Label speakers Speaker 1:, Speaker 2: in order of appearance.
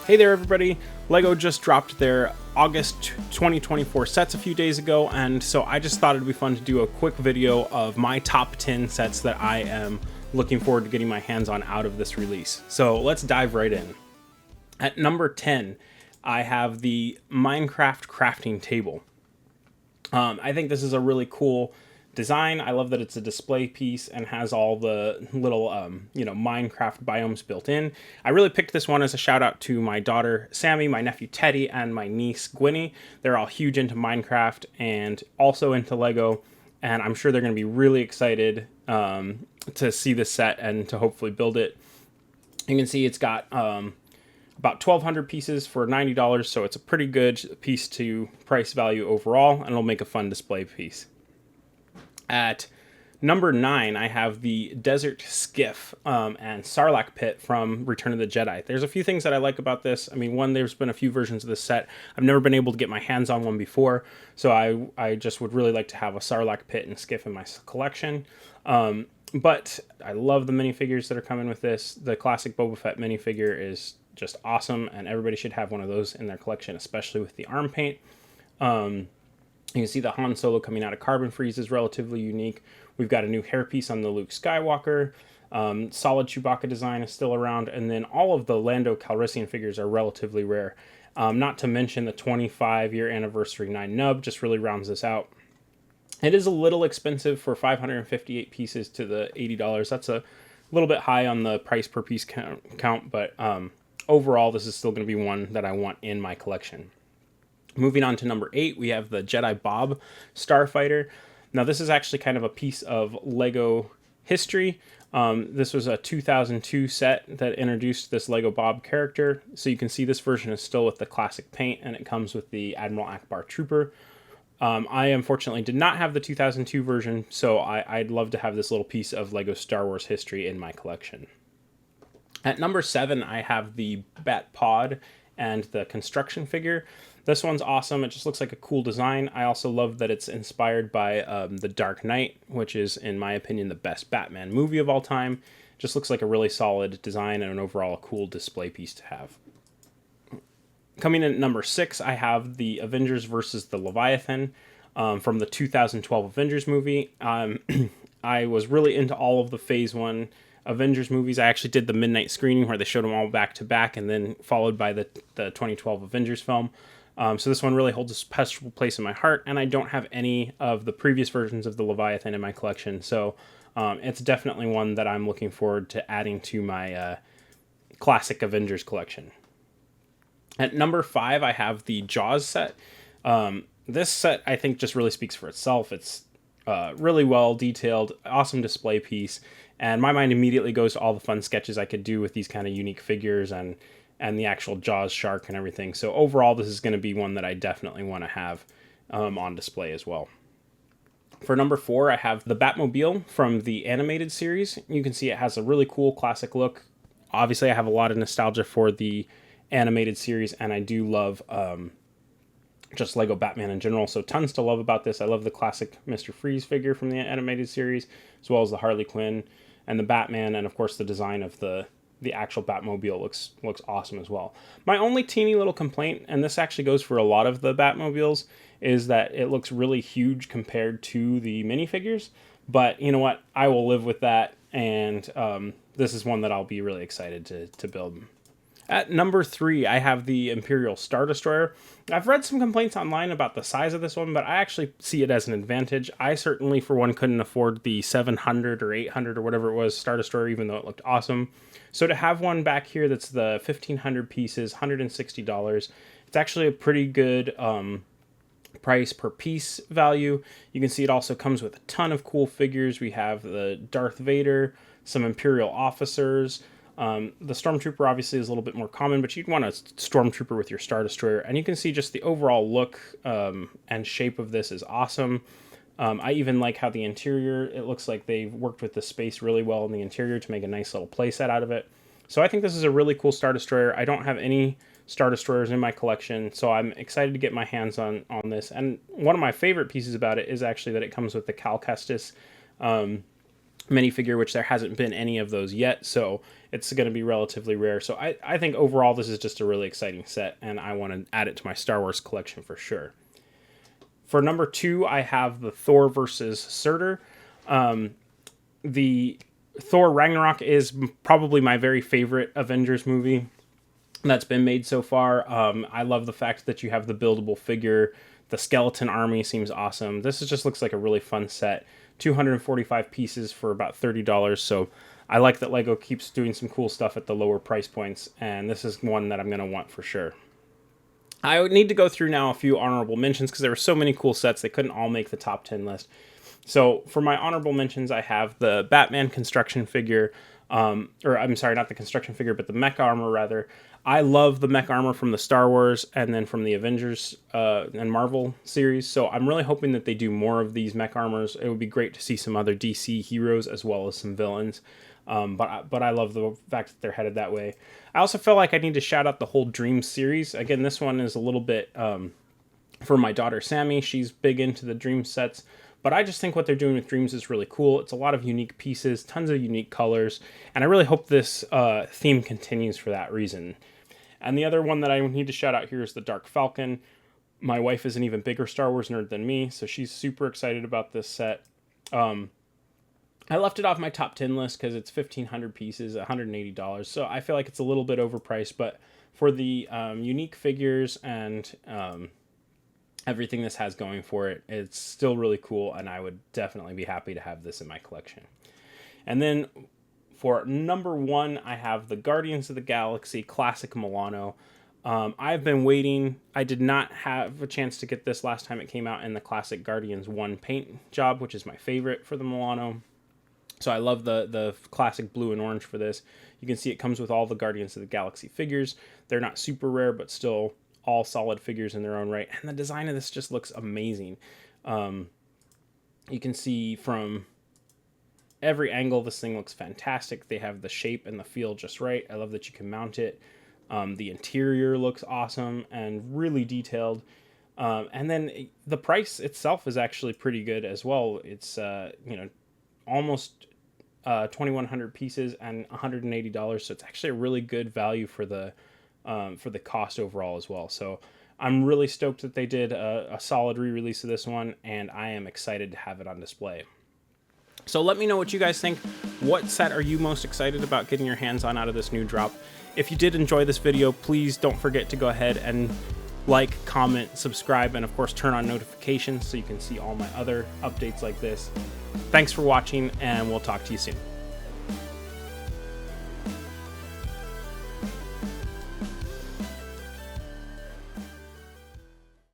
Speaker 1: Hey there everybody, LEGO just dropped their August 2024 sets a few days ago, and so I just thought it'd be fun to do a quick video of my top 10 sets that I am looking forward to getting my hands on out of this release. So let's dive right in. At number 10, I have the Minecraft crafting table. I think this is a really cool design. I love that it's a display piece and has all the little, Minecraft biomes built in. I really picked this one as a shout out to my daughter, Sammy, my nephew, Teddy, and my niece, Gwynny. They're all huge into Minecraft and also into LEGO, and I'm sure they're going to be really excited to see this set and to hopefully build it. You can see it's got about 1,200 pieces for $90, so it's a pretty good piece to price value overall, and it'll make a fun display piece. At number 9, I have the Desert Skiff and Sarlacc Pit from Return of the Jedi. There's a few things that I like about this. I mean, one, there's been a few versions of this set. I've never been able to get my hands on one before, so I just would really like to have a Sarlacc Pit and Skiff in my collection. But I love the minifigures that are coming with this. The classic Boba Fett minifigure is just awesome, and everybody should have one of those in their collection, especially with the arm paint. You can see the Han Solo coming out of Carbon Freeze is relatively unique. We've got a new hairpiece on the Luke Skywalker. Solid Chewbacca design is still around. And then all of the Lando Calrissian figures are relatively rare. Not to mention the 25-year anniversary 9 Nub just really rounds this out. It is a little expensive for 558 pieces to the $80. That's a little bit high on the price per piece count, but overall this is still going to be one that I want in my collection. Moving on to number 8, we have the Jedi Bob Starfighter. Now, this is actually kind of a piece of LEGO history. This was a 2002 set that introduced this LEGO Bob character. So you can see this version is still with the classic paint, and it comes with the Admiral Akbar Trooper. I unfortunately did not have the 2002 version, so I'd love to have this little piece of LEGO Star Wars history in my collection. At number 7, I have the Batpod and the construction figure. This one's awesome. It just looks like a cool design. I also love that it's inspired by The Dark Knight, which is, in my opinion, the best Batman movie of all time. Just looks like a really solid design and an overall cool display piece to have. Coming in at number 6, I have the Avengers versus the Leviathan from the 2012 Avengers movie. I was really into all of the Phase 1 Avengers movies. I actually did the midnight screening where they showed them all back to back and then followed by the 2012 Avengers film. So this one really holds a special place in my heart, and I don't have any of the previous versions of the Leviathan in my collection, so it's definitely one that I'm looking forward to adding to my classic Avengers collection. At number 5, I have the Jaws set. This set, I think, just really speaks for itself. It's really well detailed, awesome display piece, and my mind immediately goes to all the fun sketches I could do with these kind of unique figures and the actual Jaws shark and everything. So overall, this is going to be one that I definitely want to have on display as well. For number 4, I have the Batmobile from the animated series. You can see it has a really cool classic look. Obviously, I have a lot of nostalgia for the animated series, and I do love just LEGO Batman in general, so tons to love about this. I love the classic Mr. Freeze figure from the animated series, as well as the Harley Quinn and the Batman, and of course the design of the actual Batmobile looks awesome as well. My only teeny little complaint, and this actually goes for a lot of the Batmobiles, is that it looks really huge compared to the minifigures. But you know what? I will live with that, and this is one that I'll be really excited to build. At number 3, I have the Imperial Star Destroyer. I've read some complaints online about the size of this one, but I actually see it as an advantage. I certainly, for one, couldn't afford the 700 or 800 or whatever it was Star Destroyer, even though it looked awesome. So to have one back here that's the 1,500 pieces, $160, it's actually a pretty good price per piece value. You can see it also comes with a ton of cool figures. We have the Darth Vader, some Imperial officers. The Stormtrooper obviously is a little bit more common, but you'd want a Stormtrooper with your Star Destroyer. And you can see just the overall look and shape of this is awesome. I even like how the interior, it looks like they've worked with the space really well in the interior to make a nice little playset out of it. So I think this is a really cool Star Destroyer. I don't have any Star Destroyers in my collection, so I'm excited to get my hands on this. And one of my favorite pieces about it is actually that it comes with the Cal Kestis minifigure, which there hasn't been any of those yet, so it's going to be relatively rare. So I think overall this is just a really exciting set, and I want to add it to my Star Wars collection for sure. For number 2, I have the Thor versus Surtur. The Thor Ragnarok is probably my very favorite Avengers movie that's been made so far. I love the fact that you have the buildable figure. The skeleton army seems awesome. This just looks like a really fun set. 245 pieces for about $30, so I like that LEGO keeps doing some cool stuff at the lower price points, and this is one that I'm going to want for sure. I would need to go through now a few honorable mentions because there were so many cool sets they couldn't all make the top 10 list. So for my honorable mentions, I have the Batman construction figure, or I'm sorry, not the construction figure, but the mech armor rather. I love the mech armor from the Star Wars and then from the Avengers and Marvel series, so I'm really hoping that they do more of these mech armors. It would be great to see some other DC heroes as well as some villains, but I love the fact that they're headed that way. I also feel like I need to shout out the whole Dreams series. Again, this one is a little bit for my daughter Sammy. She's big into the Dreams sets. But I just think what they're doing with Dreams is really cool. It's a lot of unique pieces, tons of unique colors, and I really hope this theme continues for that reason. And the other one that I need to shout out here is the Dark Falcon. My wife is an even bigger Star Wars nerd than me, so she's super excited about this set. I left it off my top 10 list because it's 1,500 pieces, $180, so I feel like it's a little bit overpriced, but for the unique figures and everything this has going for it, it's still really cool, and I would definitely be happy to have this in my collection. And then for number 1, I have the Guardians of the Galaxy Classic Milano. I've been waiting. I did not have a chance to get this last time it came out in the Classic Guardians 1 paint job, which is my favorite for the Milano. So I love the classic blue and orange for this. You can see it comes with all the Guardians of the Galaxy figures. They're not super rare, but still all solid figures in their own right, and the design of this just looks amazing. You can see from every angle this thing looks fantastic. They have the shape and the feel just right. I love that you can mount it. The interior looks awesome and really detailed, and then the price itself is actually pretty good as well. It's almost 2,100 pieces and $180, so it's actually a really good value for the cost overall as well. So I'm really stoked that they did a solid re-release of this one, and I am excited to have it on display. So let me know what you guys think. What set are you most excited about getting your hands on out of this new drop? If you did enjoy this video, please don't forget to go ahead and like, comment, subscribe, and of course turn on notifications so you can see all my other updates like this. Thanks for watching, and we'll talk to you soon.